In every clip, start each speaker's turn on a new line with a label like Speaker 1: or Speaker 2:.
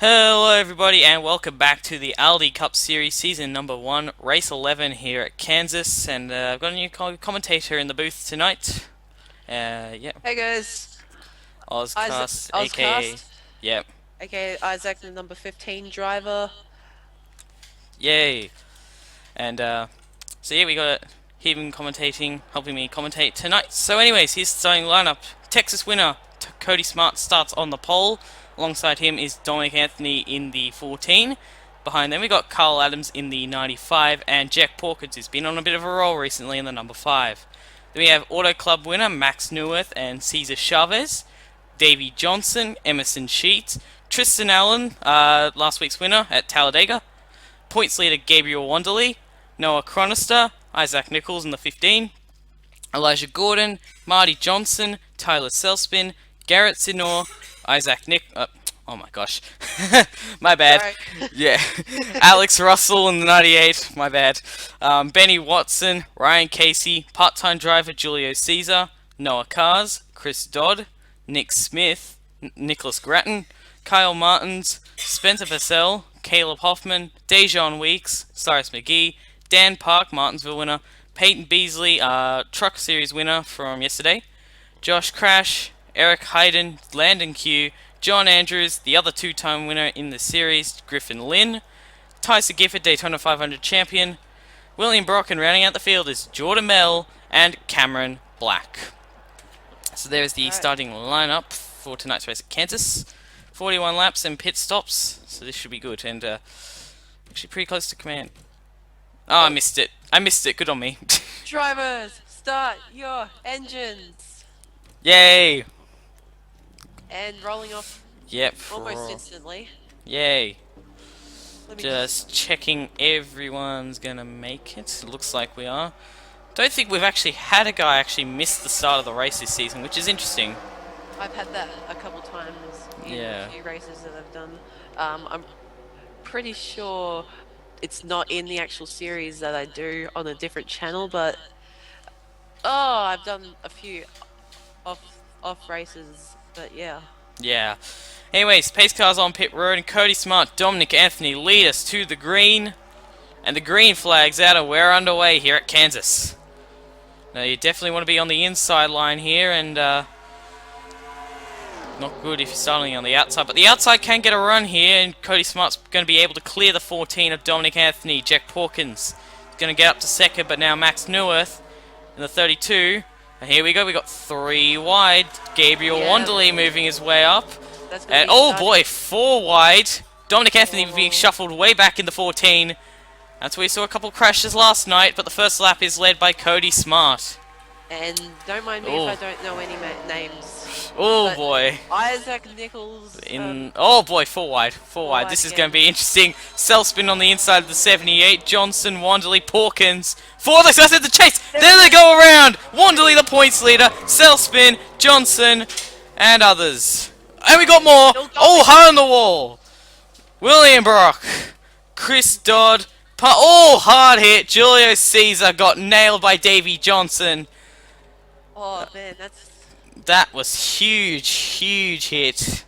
Speaker 1: Hello everybody and welcome back to the Aldi Cup Series Season number 1, Race 11 here at Kansas, and I've got a new commentator in the booth tonight. Yeah,
Speaker 2: Hey guys, Isaac,
Speaker 1: Ozcast, aka,
Speaker 2: Ozcast,
Speaker 1: yep,
Speaker 2: aka Isaac, the number 15 driver.
Speaker 1: yay. And so yeah, we got him commentating, helping me commentate tonight. So anyways, here's the starting lineup. Texas winner, Cody Smart starts on the pole. Alongside him is Dominic Anthony in the 14. Behind them we got Carl Adams in the 95 and Jack Porkins, who's been on a bit of a roll recently, in the number 5. Then we have Auto Club winner Max Neuwirth and Cesar Chavez, Davey Johnson, Emerson Sheets, Tristan Allen, last week's winner at Talladega, points leader Gabriel Wanderley, Noah Chronister, Isaac Nichols in the 15, Elijah Gordon, Marty Johnson, Tyler Selspin, Garrett Sinor, Isaac Nick. Oh my gosh, my bad.
Speaker 2: Sorry.
Speaker 1: Yeah, Alex Russell in the 98. My bad. Benny Watson, Ryan Casey, part-time driver Julio Caesar, Noah Cars, Chris Dodd, Nick Smith, Nicholas Grattan, Kyle Martins, Spencer Purcell, Caleb Hoffman, Dejon Weeks, Cyrus McGee, Dan Park, Martinsville winner, Peyton Beasley, Truck Series winner from yesterday, Josh Crash, Eric Hayden, Landon Q, John Andrews, the other two-time winner in the series, Griffin Lynn, Tyson Gifford, Daytona 500 champion, William Brock, and rounding out the field is Jordan Mell and Cameron Black. So there's the starting lineup for tonight's race at Kansas. 41 laps and pit stops, so this should be good, and actually pretty close to command. Oh, I missed it. Good on me.
Speaker 2: Drivers, start your engines.
Speaker 1: Yay!
Speaker 2: And rolling off
Speaker 1: Yep.
Speaker 2: almost instantly.
Speaker 1: Yay.
Speaker 2: Let me
Speaker 1: Just checking everyone's gonna make it. Looks like we are. Don't think we've actually had a guy actually miss the start of the race this season, which is interesting.
Speaker 2: I've had that a couple times in a few races that I've done. I'm pretty sure it's not in the actual series that I do on a different channel, but I've done a few off races, but yeah.
Speaker 1: Yeah. Anyways, pace cars on pit road, and Cody Smart, Dominic Anthony lead us to the green. And the green flag's out, and we're underway here at Kansas. Now, you definitely want to be on the inside line here, and not good if you're starting on the outside. But the outside can get a run here, and Cody Smart's going to be able to clear the 14 of Dominic Anthony. Jack Porkins is going to get up to second, but now Max Neuwirth in the 32. And here we go, we got 3 wide. Gabriel Wanderley moving his way up. And oh boy, 4 wide. Dominic Anthony being shuffled way back in the 14. That's where we saw a couple crashes last night, but the first lap is led by Cody Smart.
Speaker 2: And don't mind me if I don't know any names.
Speaker 1: Oh boy.
Speaker 2: Isaac Nichols.
Speaker 1: Oh boy, 4 wide. 4 wide. This is going to be interesting. Self-spin on the inside of the 78. Johnson, Wanderley, Porkins. 4 the guys at the chase. There they go around. Wanderley, the points leader. Self-spin, Johnson, and others. And we got more. Oh, hard on the wall. William Brock. Chris Dodd. Hard hit. Julio Caesar got nailed by Davey Johnson.
Speaker 2: Oh man,
Speaker 1: that was huge hit.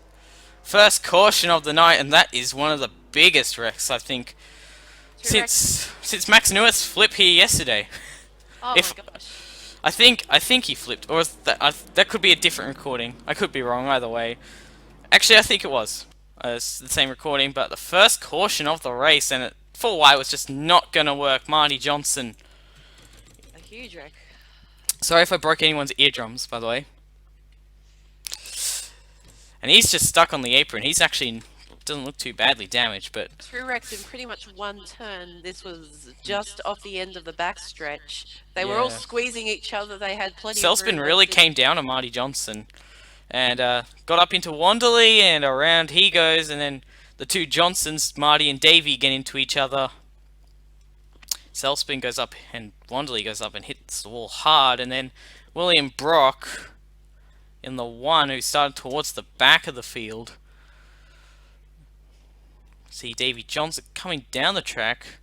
Speaker 1: First caution of the night, and that is one of the biggest wrecks I think since Max Neuwirth's flip here yesterday.
Speaker 2: Oh my gosh.
Speaker 1: I think he flipped, or that could be a different recording. I could be wrong either way. Actually, I think it was. It's the same recording, but the first caution of the race, and it, full wide, was just not gonna work. Marty Johnson.
Speaker 2: A huge wreck.
Speaker 1: Sorry if I broke anyone's eardrums, by the way. And he's just stuck on the apron. He's actually doesn't look too badly damaged, but
Speaker 2: 2 wrecks in pretty much 1 turn. This was just off the end of the backstretch. They were all squeezing each other. They had plenty of room.
Speaker 1: Selspin really came down on Marty Johnson, and got up into Wanderley, and around he goes, and then the 2 Johnsons, Marty and Davey, get into each other. Selspin goes up, and Wanderley goes up and hits the wall hard, and then William Brock in the 1, who started towards the back of the field. See Davey Johnson coming down the track.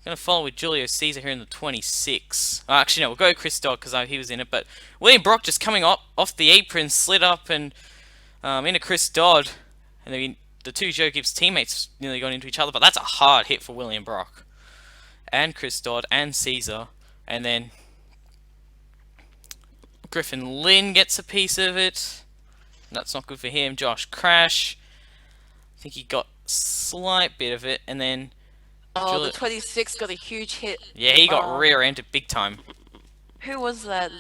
Speaker 1: Going to follow with Julio Caesar here in the 26. Actually, no, we'll go Chris Dodd because he was in it. But William Brock just coming off the apron, slid up and into Chris Dodd. And then the two Joe Gibbs teammates nearly got into each other, but that's a hard hit for William Brock and Chris Dodd and Caesar, and then Griffin Lynn gets a piece of it. That's not good for him. Josh Crash, I think he got a slight bit of it, and then
Speaker 2: the 26 got a huge hit.
Speaker 1: Yeah, he got rear-ended big time.
Speaker 2: Who was that?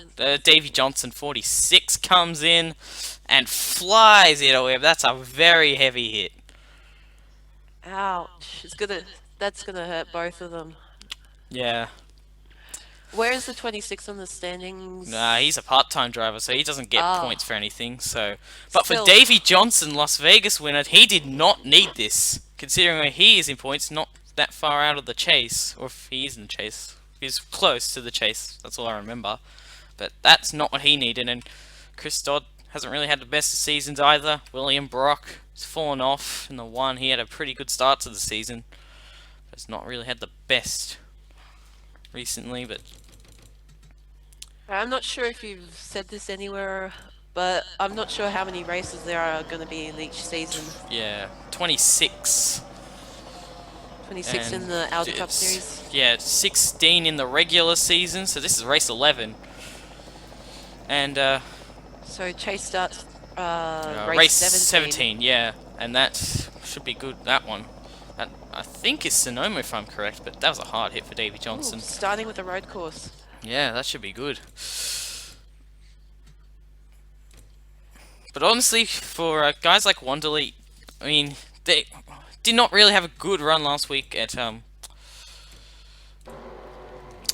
Speaker 1: Davy Johnson 46 comes in and flies it away. That's a very heavy hit.
Speaker 2: Ouch! That's gonna hurt both of them.
Speaker 1: Yeah.
Speaker 2: Where is the 26 on the standings?
Speaker 1: Nah, he's a part-time driver, so he doesn't get points for anything. So, but
Speaker 2: Still.
Speaker 1: for Davy Johnson, Las Vegas winner, he did not need this, considering where he is in points, not that far out of the chase, or if he is in the chase, he's close to the chase. That's all I remember. But that's not what he needed, and Chris Dodd hasn't really had the best of seasons either. William Brock has fallen off in the one. He had a pretty good start to the season, but has not really had the best recently. But
Speaker 2: I'm not sure if you've said this anywhere, but I'm not sure how many races there are going to be in each season.
Speaker 1: yeah, 26.
Speaker 2: 26 in the Aldi Cup series.
Speaker 1: Yeah, 16 in the regular season. So this is race 11. And
Speaker 2: so Chase starts
Speaker 1: race 17. Yeah, and that should be good. That one, that I think is Sonoma if I'm correct. But that was a hard hit for Davy Johnson.
Speaker 2: Ooh, starting with the road course.
Speaker 1: Yeah, that should be good. But honestly, for guys like Wanderley, I mean, they did not really have a good run last week at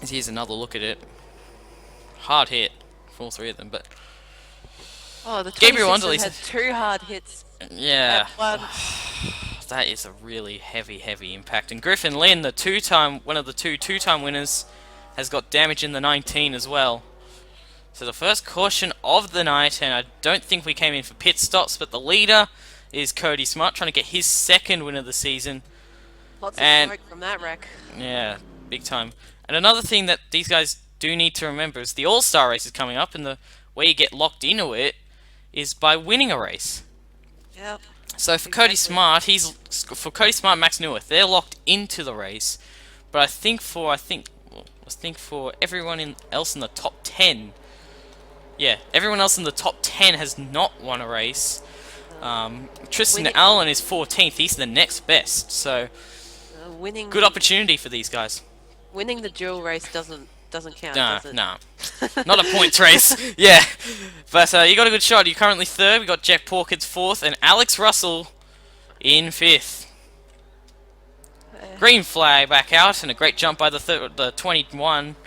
Speaker 1: here's another look at it. Hard hit for all three of them, but
Speaker 2: the
Speaker 1: Gabriel
Speaker 2: 26
Speaker 1: Wanderley
Speaker 2: had two hard hits.
Speaker 1: Yeah,
Speaker 2: at
Speaker 1: that is a really heavy impact. And Griffin Lynn, one of the two-time winners, has got damage in the 19 as well. So the first caution of the night, and I don't think we came in for pit stops, but the leader is Cody Smart, trying to get his second win of the season.
Speaker 2: Lots of smoke from that wreck.
Speaker 1: Yeah, big time. And another thing that these guys do need to remember is the All-Star race is coming up, and the way you get locked into it is by winning a race.
Speaker 2: Yep.
Speaker 1: So for Cody Smart, Max Newith, they're locked into the race. But I think for everyone else in the top 10, yeah, everyone else in the top 10 has not won a race. Tristan Allen is 14th. He's the next best. So good opportunity for these guys.
Speaker 2: Winning the dual race doesn't count,
Speaker 1: Nah,
Speaker 2: does it?
Speaker 1: nah. Not a points race. Yeah. But you got a good shot. You're currently third. We got Jack Porkins fourth and Alex Russell in fifth. Green flag back out and a great jump by the 21.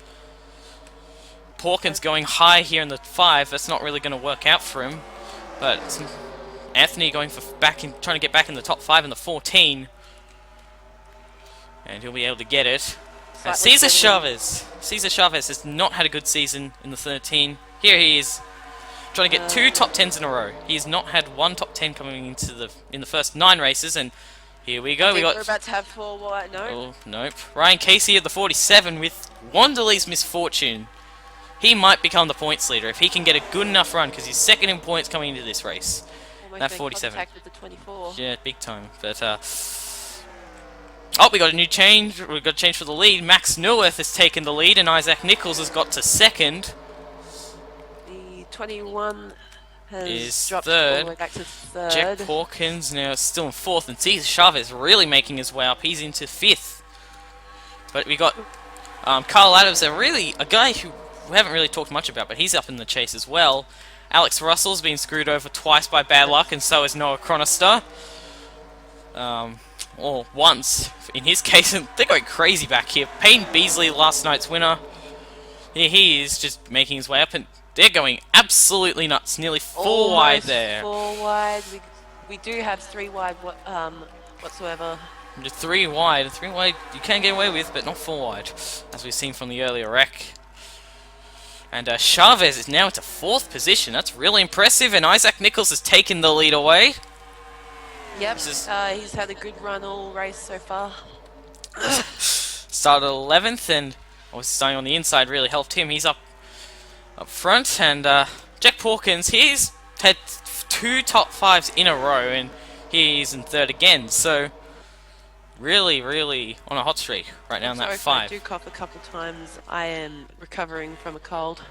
Speaker 1: Porkins going high here in the 5. That's not really going to work out for him. But Anthony going for trying to get back in the top 5 in the 14. And he'll be able to get it. And Cesar Chavez has not had a good season in the 13. Here he is, trying to get 2 top 10s in a row. He has not had 1 top 10 coming into in the first 9 races, and here we go.
Speaker 2: We're about to have 4 wide. No.
Speaker 1: Oh, nope. Ryan Casey at the 47 with Wanderley's misfortune. He might become the points leader if he can get a good enough run, because he's second in points coming into this race.
Speaker 2: Almost
Speaker 1: That 47.
Speaker 2: contact with the 24.
Speaker 1: Yeah, big time. But oh, we got a new change. We've got a change for the lead. Max Newith has taken the lead, and Isaac Nichols has got to second.
Speaker 2: The 21
Speaker 1: is
Speaker 2: dropped
Speaker 1: third.
Speaker 2: all the way back to third.
Speaker 1: Jack Hawkins now still in fourth, and Cesar Chavez really making his way up. He's into fifth. But we got Carl Adams, a guy who we haven't really talked much about, but he's up in the chase as well. Alex Russell's been screwed over twice by bad luck, and so is Noah Chronister. Or once, in his case, and they're going crazy back here. Payne Beasley, last night's winner. Here he is, just making his way up, and they're going absolutely nuts. Nearly 4 wide there.
Speaker 2: 4 wide. We do have 3 wide whatsoever.
Speaker 1: 3 wide. 3 wide you can get away with, but not 4 wide, as we've seen from the earlier wreck. And Chavez is now into 4th position. That's really impressive, and Isaac Nichols has taken the lead away.
Speaker 2: Yep, he's had a good run all race so far.
Speaker 1: Started 11th, and obviously starting on the inside really helped him. He's up front, and Jack Porkins, he's had 2 top 5s in a row, and he's in third again. So really, really on a hot streak right now in that
Speaker 2: Sorry if I
Speaker 1: 5.
Speaker 2: do cough a couple times. I am recovering from a cold.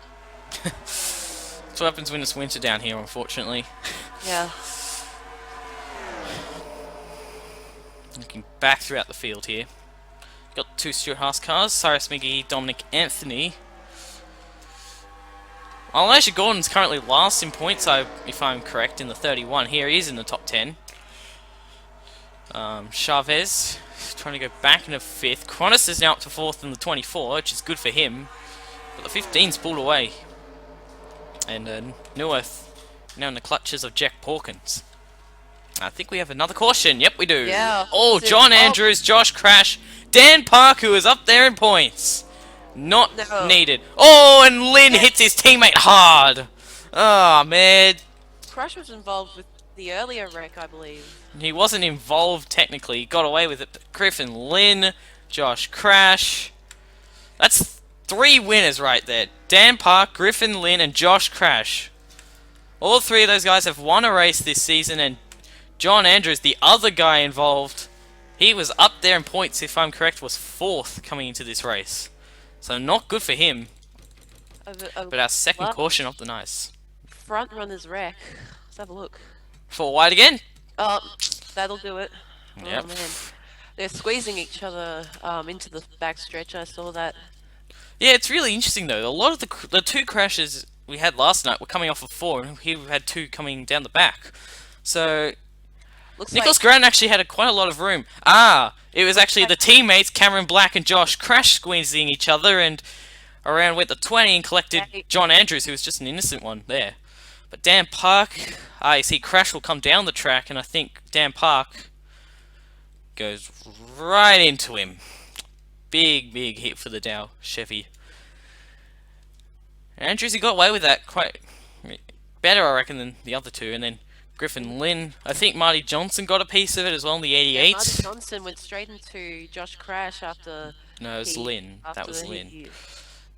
Speaker 1: That's what happens when it's winter down here, unfortunately.
Speaker 2: Yeah.
Speaker 1: Looking back throughout the field here. Got 2 Stuart Haas cars, Cyrus McGee, Dominic Anthony. Elijah Gordon's currently last in points, if I'm correct, in the 31. Here he is in the top 10. Chavez trying to go back into 5th. Cronus is now up to 4th in the 24, which is good for him. But the 15's pulled away. And Neuwirth now in the clutches of Jack Porkins. I think we have another caution. Yep, we do.
Speaker 2: Yeah.
Speaker 1: Oh, John Andrews, Josh Crash, Dan Park, who is up there in points. Not needed. Oh, and Lynn hits his teammate hard. Oh, man.
Speaker 2: Crash was involved with the earlier wreck, I believe.
Speaker 1: He wasn't involved technically. He got away with it. But Griffin Lynn, Josh Crash. That's 3 winners right there. Dan Park, Griffin Lynn, and Josh Crash. All 3 of those guys have won a race this season, and John Andrews, the other guy involved, he was up there in points, if I'm correct, was 4th coming into this race. So not good for him. But our second caution of the night.
Speaker 2: Front runner's wreck. Let's have a look.
Speaker 1: 4 wide again.
Speaker 2: Oh, that'll do it.
Speaker 1: Yep.
Speaker 2: Oh, man. They're squeezing each other into the back stretch. I saw that.
Speaker 1: Yeah, it's really interesting though. A lot of the 2 crashes we had last night were coming off of 4, and here we had 2 coming down the back. So Nicholas Grant actually had quite a lot of room. It was actually the teammates, Cameron Black and Josh Crash, squeezing each other, and around went the 20 and collected John Andrews, who was just an innocent one there. But Dan Park, you see Crash will come down the track, and I think Dan Park goes right into him. Big hit for the Dow Chevy. Andrews, he got away with that quite better, I reckon, than the other 2, and then Griffin Lynn. I think Marty Johnson got a piece of it as well in the 88.
Speaker 2: Yeah, Marty Johnson went straight into Josh Crash after.
Speaker 1: No, it was Lynn. That was Lynn.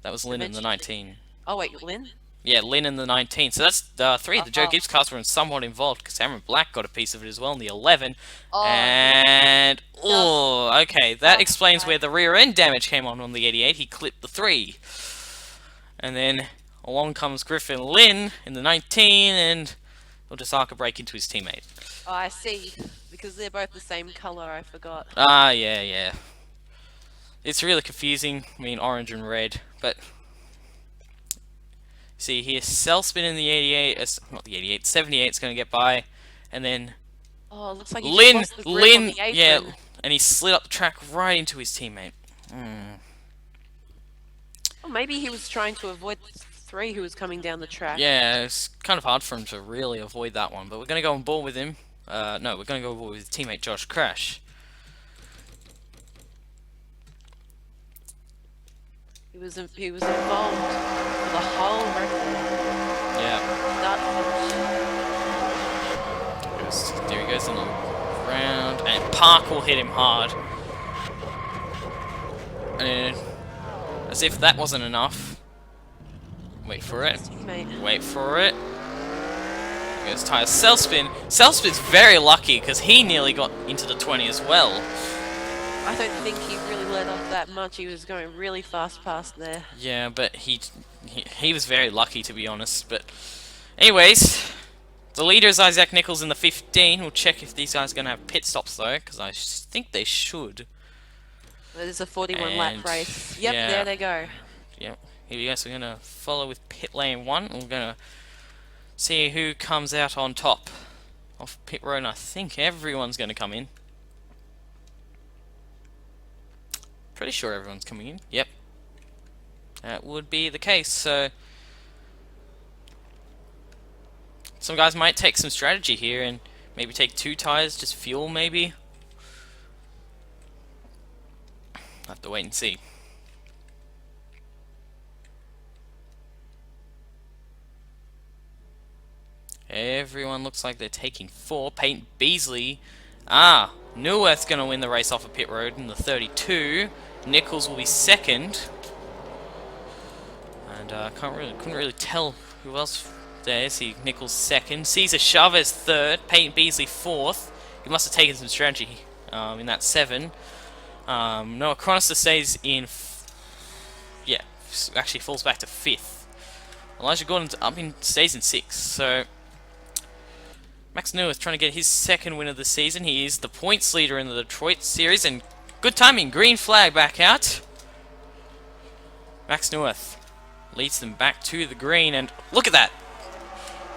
Speaker 1: That was Lynn in the 19.
Speaker 2: Oh wait, Lynn?
Speaker 1: Yeah, Lynn in the 19. So that's 3. The Joe Gibbs cars were somewhat involved because Cameron Black got a piece of it as well in the 11. And okay, that explains where the rear end damage came on the 88. He clipped the 3. And then along comes Griffin Lynn in the 19, and he'll just arc a break into his teammate.
Speaker 2: Oh, I see. Because they're both the same color, I forgot.
Speaker 1: Yeah. It's really confusing. I mean, orange and red. But see here, cell spin in the 88. Not the 88. 78 is going to get by, and then
Speaker 2: looks like
Speaker 1: Lynn,
Speaker 2: yeah,
Speaker 1: and he slid up the track right into his teammate.
Speaker 2: Well, maybe he was trying to avoid 3 who was coming down the track.
Speaker 1: Yeah, it's kind of hard for him to really avoid that one, but we're going to go on board with him. No, we're going to go on board with his teammate Josh Crash.
Speaker 2: He was involved for the whole record.
Speaker 1: Yeah.
Speaker 2: Start
Speaker 1: There he goes on the ground, and Park will hit him hard. And as if that wasn't enough. Wait for it. Wait for it. There goes Tyre Cellspin. Cellspin's very lucky because he nearly got into the 20 as well.
Speaker 2: I don't think he really let off that much. He was going really fast past there.
Speaker 1: Yeah, but he was very lucky, to be honest. But anyways, the leader is Isaac Nichols in the 15. We'll check if these guys are going to have pit stops though, because I think they should.
Speaker 2: It is a 41 lap race. Yep, there they go.
Speaker 1: Yep. Here we go. So we're going to follow with pit lane 1. And we're going to see who comes out on top off pit road. And I think everyone's going to come in. Pretty sure everyone's coming in. Yep. That would be the case. So some guys might take some strategy here and maybe take 2 tires, just fuel maybe. I'll have to wait and see. Everyone looks like they're taking 4. Peyton Beasley. Neuwirth's going to win the race off of pit road in the 32. Nichols will be 2nd. And couldn't really tell who else there. See Nichols 2nd. Cesar Chavez 3rd. Peyton Beasley 4th. he must have taken some strategy in that 7. Noah Chronister stays in, yeah, actually falls back to 5th. Elijah Gordon stays in 6th. So Max Neuwirth trying to get his 2nd win of the season. He is the points leader in the Detroit series, and good timing. Green flag back out. Max Neuwirth leads them back to the green, and look at that.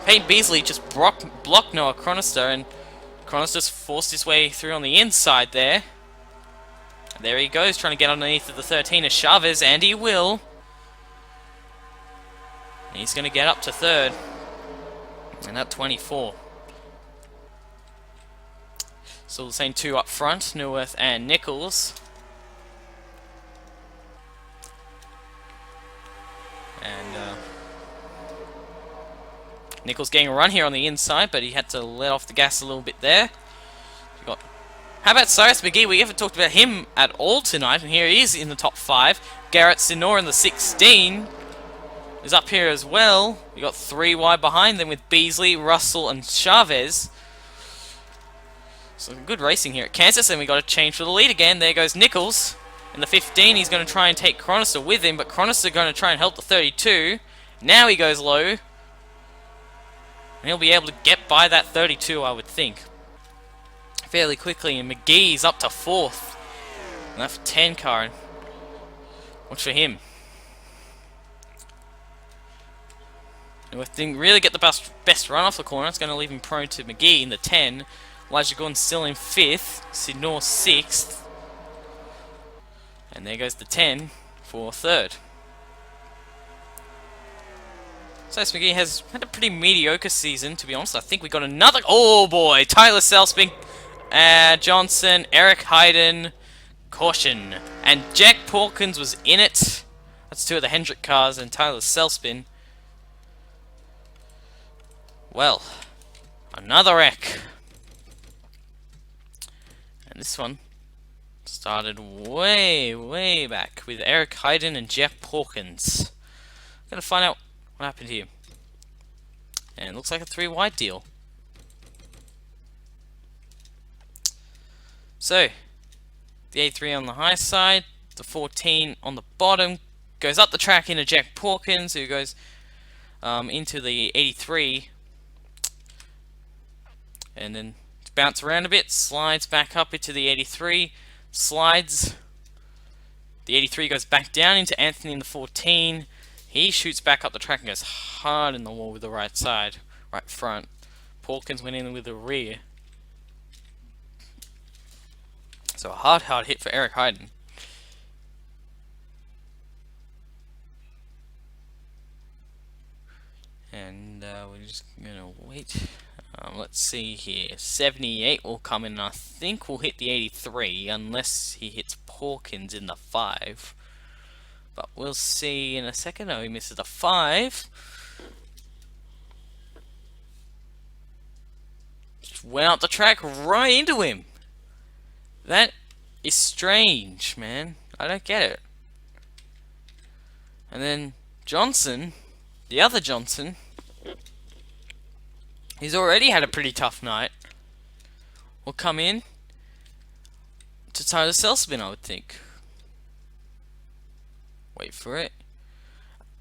Speaker 1: Peyton Beasley just blocked Noah Chronister, and Chronister's forced his way through on the inside there. And there he goes, trying to get underneath of the 13 of Chavez, and he will. And he's going to get up to 3rd, and at 24. Still the same 2 up front, Neuwirth and Nichols. And Nichols getting a run here on the inside, but he had to let off the gas a little bit there. How about Cyrus McGee? We haven't talked about him at all tonight, and here he is in the top 5. Garrett Sinor in the 16 is up here as well. We got 3 wide behind them with Beasley, Russell, and Chavez. So good racing here at Kansas, and we got a change for the lead again. There goes Nichols. In the 15, he's going to try and take Chronister with him, but Chronister going to try and help the 32. Now he goes low. And he'll be able to get by that 32, I would think, fairly quickly. And McGee's up to 4th. And that's for 10 car. Watch for him. Neuwirth didn't really get the best run off the corner. It's going to leave him prone to McGee in the 10. Elijah Gordon still in 5th. Sidnor 6th. And there goes the 10 for 3rd. Cyrus McGee has had a pretty mediocre season, to be honest. I think we got another... Oh boy! Tyler Selspin, Johnson, Eric Hayden, caution. And Jack Porkins was in it. That's 2 of the Hendrick cars and Tyler Selspin. Well, another wreck. And this one started way back with Eric Hayden and Jeff Porkins. Gonna find out what happened here. And it looks like a 3 wide deal. So, the 83 on the high side, the 14 on the bottom, goes up the track into Jack Porkins, who goes into the 83. And then bounce around a bit, slides back up into the 83, slides. The 83 goes back down into Anthony in the 14. He shoots back up the track and goes hard in the wall with the right side, right front. Porkins went in with the rear. So a hard hit for Eric Hayden. And we're just gonna wait. Let's see here. 78 will come in, and I think we'll hit the 83, unless he hits Porkins in the 5. But we'll see in a second. Oh, he misses the 5. Just went up the track right into him. That is strange, man. I don't get it. And then Johnson, the other Johnson, he's already had a pretty tough night. Will come in to Tyler Selspin, I would think. Wait for it.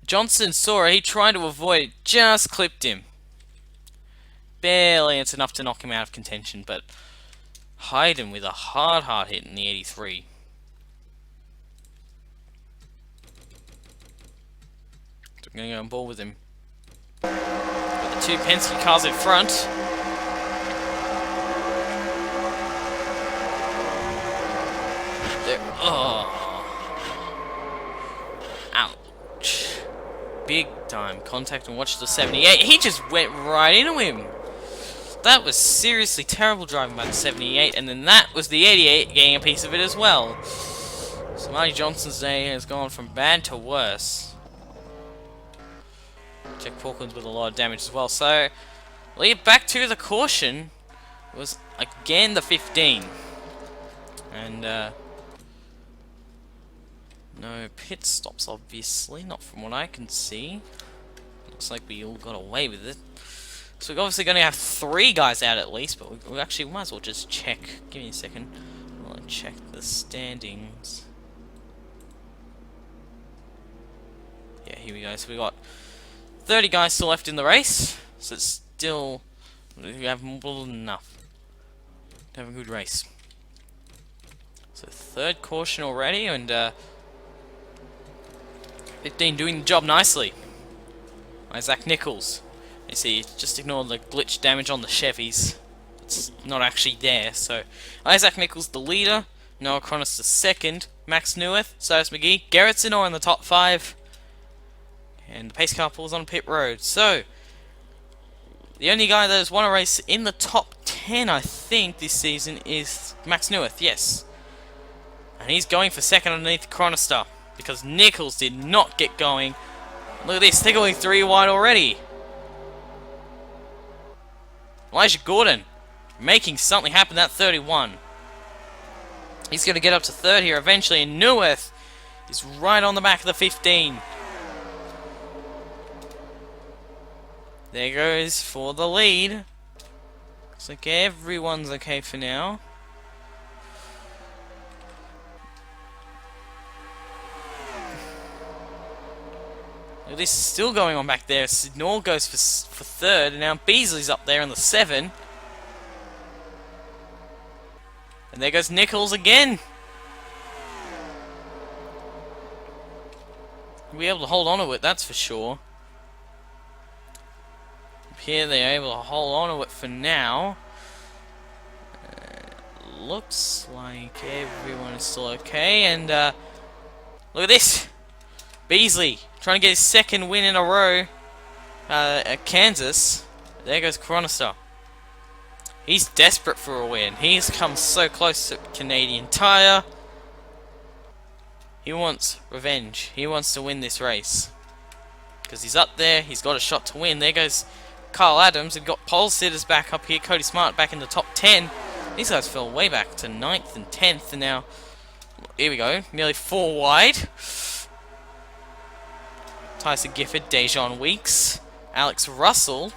Speaker 1: Johnson saw it. He tried to avoid it. Just clipped him. Barely. It's enough to knock him out of contention, but Hayden with a hard hit in the 83. So I'm going to go on ball with him. Got the 2 Penske cars in front. There. Oh. Ouch. Big time contact, and watch the 78. He just went right into him. That was seriously terrible driving by the 78, and then that was the 88 getting a piece of it as well. So Marty Johnson's day has gone from bad to worse. Jack Porkins with a lot of damage as well. So, lead back to the caution was again the 15. And, no pit stops, obviously, not from what I can see. Looks like we all got away with it. So we're obviously going to have 3 guys out at least, but we actually might as well just check. Give me a second. I'll check the standings. Yeah, here we go. So we got 30 guys still left in the race. So it's still, we have more than enough to have a good race. So 3rd caution already, and 15 doing the job nicely. Isaac Nichols. You see, just ignore the glitch damage on the Chevys. It's not actually there. So Isaac Nichols the leader, Noah Cronus the 2nd, Max Neweth, Cyrus McGee, Garrett Sinor in the top 5, and the pace car pulls on pit road. So the only guy that has won a race in the top 10, I think, this season is Max Neweth. Yes, and he's going for 2nd underneath Chronister because Nichols did not get going. Look at this, they're going 3 wide already. Elijah Gordon making something happen at 31. He's going to get up to 3rd here eventually, and Neweth is right on the back of the 15. There goes for the lead. Looks like everyone's okay for now. This is still going on back there. Sidnall goes for 3rd, and now Beasley's up there in the 7. And there goes Nichols again. He'll be able to hold on to it, that's for sure. Up here they're able to hold on to it for now. Looks like everyone is still okay, and look at this. Beasley trying to get his 2nd win in a row at Kansas. There goes Chronister. He's desperate for a win. He's come so close to Canadian Tire. He wants revenge. He wants to win this race. Because he's up there. He's got a shot to win. There goes Carl Adams. We've got pole sitters back up here. Cody Smart back in the top 10. These guys fell way back to 9th and 10th. And now, here we go. Nearly 4 wide. Tyson Gifford, Dejon Weeks, Alex Russell.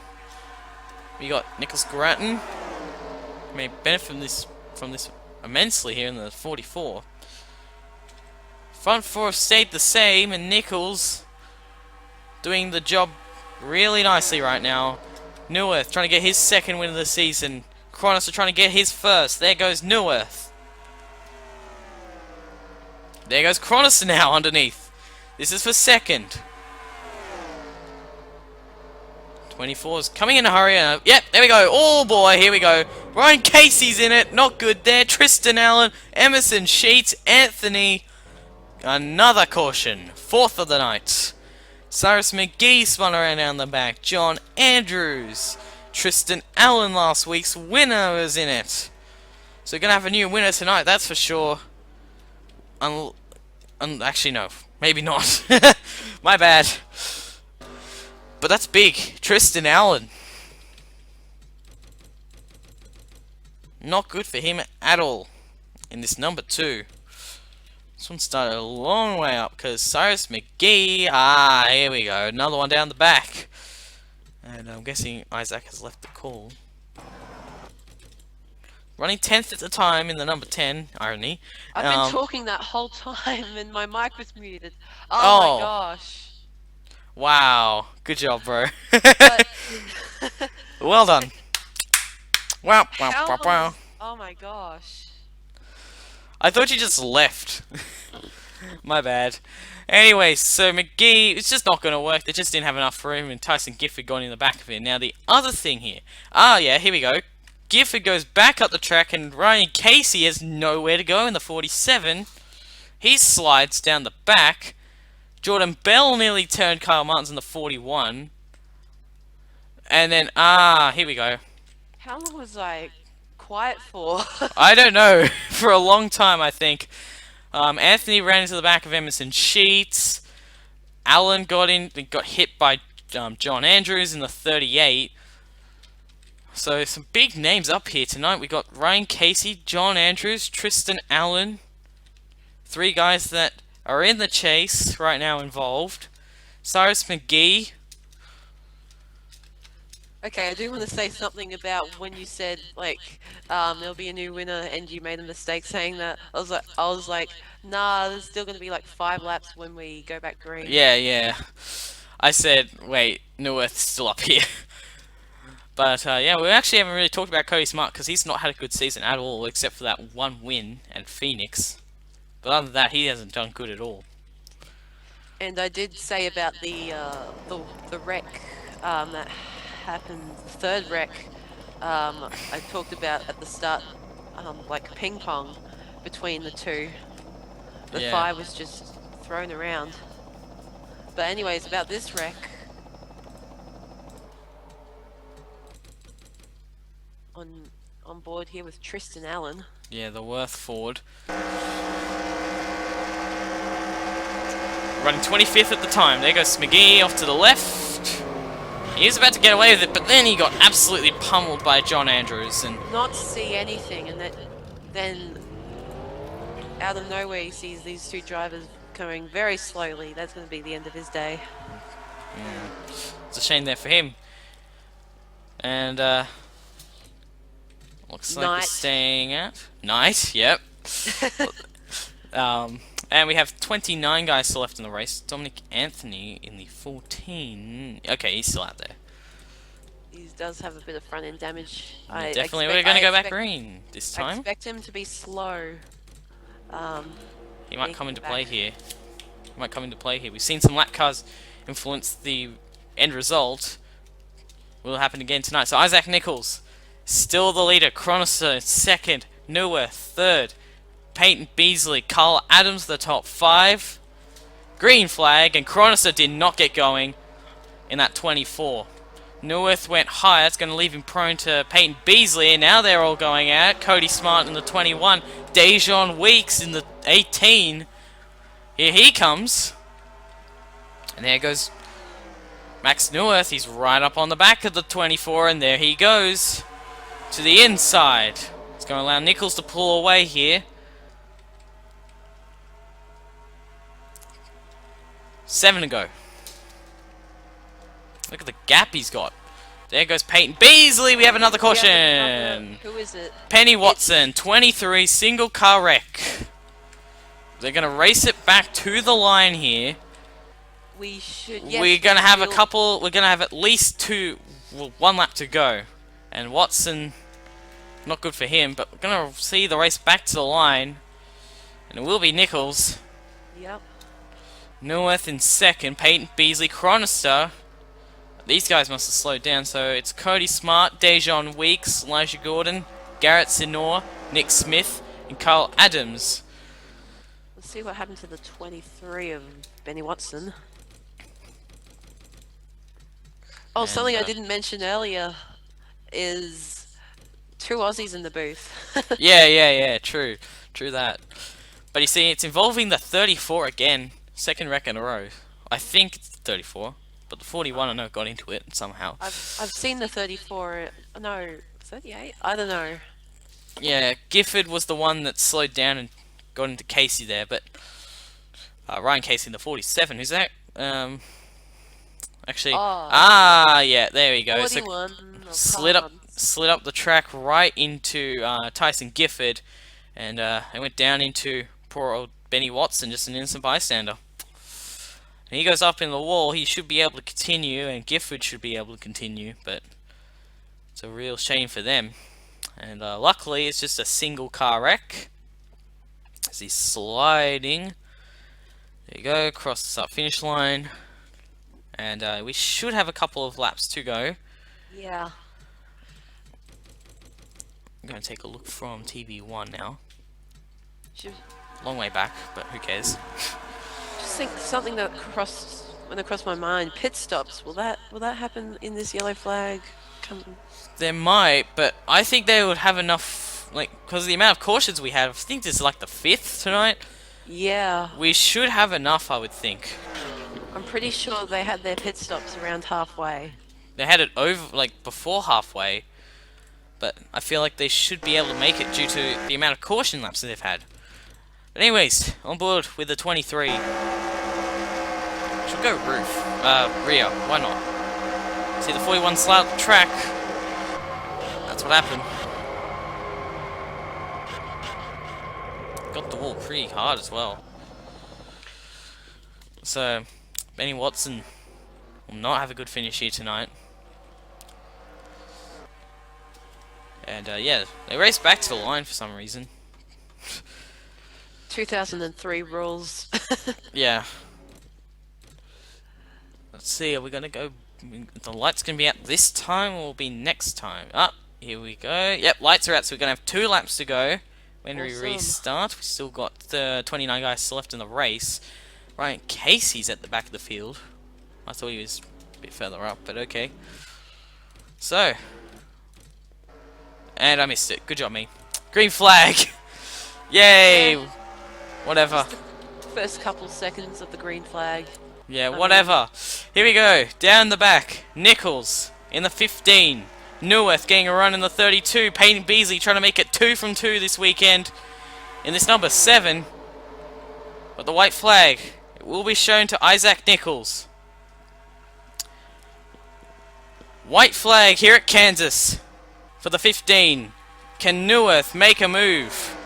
Speaker 1: We got Nicholas Grattan. May benefit from this immensely here in the 44. Front 4 have stayed the same, and Nichols doing the job really nicely right now. Newirth trying to get his 2nd win of the season. Kronos are trying to get his 1st. There goes Newirth. There goes Kronos now underneath. This is for 2nd. 24 is coming in a hurry. Yep, there we go. Oh boy, here we go. Ryan Casey's in it. Not good there. Tristan Allen, Emerson Sheets, Anthony. Another caution. 4th of the night. Cyrus McGee spun around down the back. John Andrews. Tristan Allen, last week's winner, was in it. So we're going to have a new winner tonight, that's for sure. Actually, no. Maybe not. My bad. But that's big. Tristan Allen. Not good for him at all in this number 2. This one started a long way up because Cyrus McGee. Ah, here we go. Another one down the back. And I'm guessing Isaac has left the call. Running 10th at the time in the number 10. Irony.
Speaker 2: I've been talking that whole time and my mic was muted. Oh my gosh.
Speaker 1: Wow. Good job, bro.
Speaker 2: But
Speaker 1: well done. Wow, wow, wow, wow.
Speaker 2: Oh my gosh.
Speaker 1: I thought you just left. My bad. Anyway, so McGee, it's just not going to work. They just didn't have enough room, and Tyson Gifford got in the back of it. Now, the other thing here. Ah, yeah, here we go. Gifford goes back up the track, and Ryan Casey has nowhere to go in the 47. He slides down the back. Jordan Bell nearly turned Kyle Martins in the 41. And then, here we go.
Speaker 2: How long was I quiet for?
Speaker 1: I don't know. For a long time, I think. Anthony ran into the back of Emerson Sheets. Allen got hit by John Andrews in the 38. So some big names up here tonight. We got Ryan Casey, John Andrews, Tristan Allen. 3 guys that are in the chase right now involved. Cyrus McGee.
Speaker 2: Okay, I do want to say something about when you said like there'll be a new winner and you made a mistake saying that. I was like, nah, there's still gonna be like 5 laps when we go back green.
Speaker 1: Yeah, yeah. I said, wait, New Earth's still up here. But yeah, we actually haven't really talked about Cody Smart because he's not had a good season at all, except for that one win at Phoenix. But other than that, he hasn't done good at all.
Speaker 2: And I did say about the wreck that happened, the third wreck. I talked about at the start, like ping pong between the two. The
Speaker 1: Yeah.
Speaker 2: fire was just thrown around. But anyways, about this wreck. On board here with Tristan Allen.
Speaker 1: Yeah, the Worth Ford. Running 25th at the time. There goes McGee off to the left. He was about to get away with it, but then he got absolutely pummeled by John Andrews. And
Speaker 2: not see anything, and then out of nowhere he sees these two drivers going very slowly. That's going to be the end of his day.
Speaker 1: yeah, it's a shame there for him. And looks like we're staying at Night. Yep. And we have 29 guys still left in the race. Dominic Anthony in the 14. Okay, he's still out there.
Speaker 2: He does have a bit of front end damage.
Speaker 1: Yeah, definitely, we're going to go back green this time.
Speaker 2: I expect him to be slow.
Speaker 1: He might come into play here. He might come into play here. We've seen some lap cars influence the end result. Will happen again tonight. So Isaac Nichols, still the leader. Chronister second. Neuer third. Peyton Beasley, Carl Adams the top 5. Green flag, and Chronister did not get going in that 24. Neuwirth went high. That's going to leave him prone to Peyton Beasley, and now they're all going out. Cody Smart in the 21. Dejon Weeks in the 18. Here he comes. And there goes Max Neuwirth. He's right up on the back of the 24, and there he goes to the inside. It's going to allow Nichols to pull away here. 7 to go. Look at the gap he's got. There goes Peyton Beasley. We have another caution.
Speaker 2: Who is it?
Speaker 1: Penny Watson, 23, single car wreck. They're going to race it back to the line here.
Speaker 2: We should.
Speaker 1: Yes, we're going to have a couple. We're going to have at least 1 lap to go. And Watson, not good for him, but we're going to see the race back to the line. And it will be Nichols.
Speaker 2: Yep.
Speaker 1: Neuwirth in second. Peyton Beasley, Chronister. These guys must have slowed down, so it's Cody Smart, Dejon Weeks, Elijah Gordon, Garrett Sinor, Nick Smith, and Carl Adams.
Speaker 2: Let's see what happened to the 23 of Benny Watson. Oh, and something I didn't mention earlier is 2 Aussies in the booth.
Speaker 1: yeah, true that. But you see, it's involving the 34 again, second wreck in a row. I think it's 34. But the 41, I know, got into it somehow.
Speaker 2: I've seen the 34. No, 38. I don't know.
Speaker 1: Yeah, Gifford was the one that slowed down and got into Casey there, but Ryan Casey in the 47. Who's that? Actually, yeah, there we go.
Speaker 2: 41.
Speaker 1: So slid up the track right into Tyson Gifford, and it went down into poor old Benny Watson, just an innocent bystander. And he goes up in the wall. He should be able to continue, and Gifford should be able to continue, but it's a real shame for them. And luckily, it's just a single car wreck. As he's sliding. There you go, across the start finish line. And we should have a couple of laps to go.
Speaker 2: Yeah.
Speaker 1: I'm going to take a look from TV1 now. Long way back, but who cares?
Speaker 2: Just think something that went across my mind. Pit stops. Will that happen in this yellow flag?
Speaker 1: There might, but I think they would have enough, like, because of the amount of cautions we have. I think this is like the 5th tonight.
Speaker 2: Yeah.
Speaker 1: We should have enough, I would think.
Speaker 2: I'm pretty sure they had their pit stops around halfway.
Speaker 1: They had it over, like, before halfway, but I feel like they should be able to make it due to the amount of caution laps that they've had. But anyways, on board with the 23. Should go rear, why not? See the 41 slot track. That's what happened. Got the wall pretty hard as well. So, Benny Watson will not have a good finish here tonight. And yeah, they raced back to the line for some reason.
Speaker 2: 2003 rules.
Speaker 1: Yeah. Let's see, are we gonna go... The light's gonna be out this time or will be next time? Ah, here we go. Yep, lights are out, so we're gonna have 2 laps to go. When we
Speaker 2: Awesome.
Speaker 1: restart, we still got 29 guys still left in the race. Ryan Casey's at the back of the field. I thought he was a bit further up, but okay. So. And I missed it. Good job, me. Green flag! Yay!
Speaker 2: Yeah.
Speaker 1: Whatever.
Speaker 2: Just the first couple seconds of the green flag.
Speaker 1: Yeah, whatever. Here we go. Down the back. Nichols in the 15. Neuwirth getting a run in the 32. Peyton Beasley trying to make it 2 from 2 this weekend in this number 7. But the white flag, it will be shown to Isaac Nichols. White flag here at Kansas for the 15. Can Neuwirth make a move?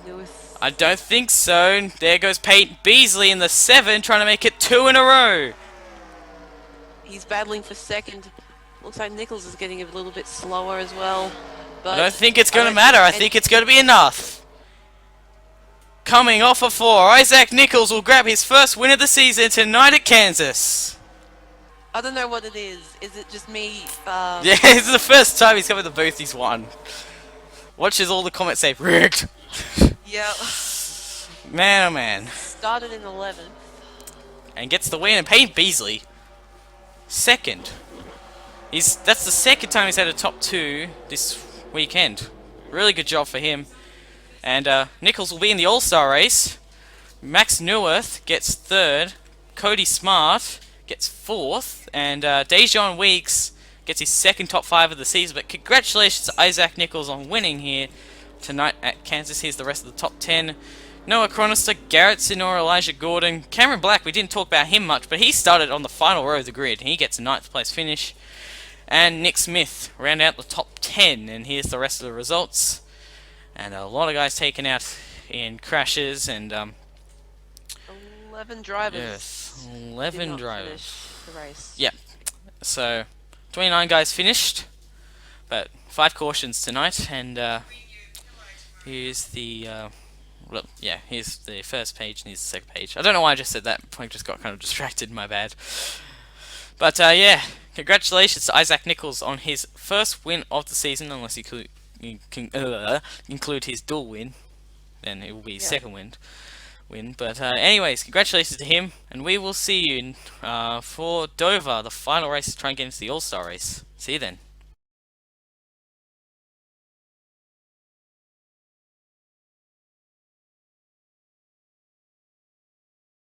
Speaker 2: Lewis.
Speaker 1: I don't think so. There goes Peyton Beasley in the 7, trying to make it 2 in a row.
Speaker 2: He's battling for second. Looks like Nichols is getting a little bit slower as well. But
Speaker 1: I don't think it's going to matter. I think it's going to be enough. Coming off a 4, Isaac Nichols will grab his first win of the season tonight at Kansas.
Speaker 2: I don't know what it is. Is it just me?
Speaker 1: Yeah, this is the first time he's come in the booth he's won. Watches all the comments say, rigged.
Speaker 2: Yeah.
Speaker 1: Man, oh man.
Speaker 2: Started in 11th.
Speaker 1: And gets the win. And Peyton Beasley, second. That's the second time he's had a top 2 this weekend. Really good job for him. And Nichols will be in the All-Star race. Max Neuwirth gets 3rd. Cody Smart gets 4th. And Dejon Weeks gets his 2nd top 5 of the season. But congratulations to Isaac Nichols on winning here tonight at Kansas. Here's the rest of the top 10. Noah Chronister, Garrett Sinor, Elijah Gordon. Cameron Black, we didn't talk about him much, but he started on the final row of the grid. He gets a 9th place finish. And Nick Smith round out the top 10. And here's the rest of the results. And a lot of guys taken out in crashes and
Speaker 2: 11 drivers.
Speaker 1: yes,
Speaker 2: did
Speaker 1: 11
Speaker 2: not
Speaker 1: drivers.
Speaker 2: finish the race.
Speaker 1: Yeah. So 29 guys finished, but 5 cautions tonight. And here's the well, yeah, here's the first page and here's the second page. I don't know why I just said that. I just got kind of distracted. My bad. But yeah, congratulations to Isaac Nichols on his first win of the season, unless you include his dual win, then it will be his second win. But anyways, congratulations to him, and we will see you for Dover, the final race to try and get into the All-Star race. See you then.